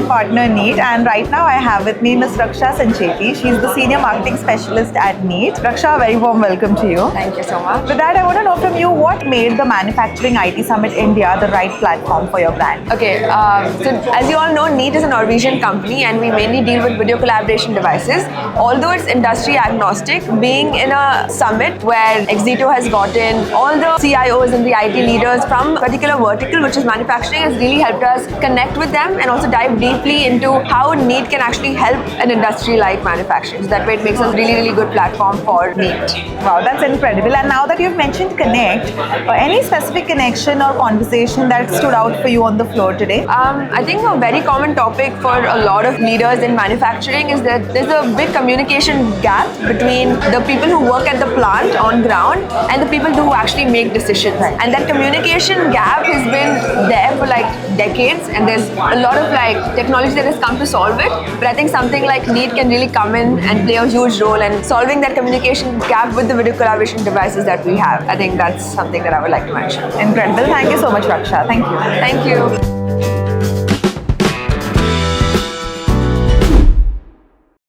partner NEET, and right now I have with me Ms. Raksha Sancheti. She's the Senior Marketing Specialist at NEET. Raksha, a very warm welcome to you. Thank you so much. With that, I want to know from you what made the Manufacturing IT Summit India the right platform for your brand? Okay, so as you all know, NEET is a Norwegian company and we mainly deal with video collaboration devices. Although it's industry agnostic, being in a summit where Exito has gotten all the CIOs and the IT leaders from a particular vertical, which is manufacturing, has really helped us connect with them and also dive deeply into how NEET can actually help an industry like manufacturing. So that way it makes us a really, really good platform for NEET. Wow, that's incredible. And now that you've mentioned Connect, any specific connection or conversation that stood out for you on the floor today? I think a very common topic for a lot of leaders in manufacturing is that there's a big communication gap between the people who work at the plant on ground and the people who actually make decisions. And that communication gap has been there for like decades, and there's a lot of like technology that has come to solve it. But I think something like NEET can really come in and play a huge role in solving that communication gap with the video collaboration devices that we have. I think that's something that I would like to mention. Incredible. Thank you so much, Raksha. Thank you. Thank you.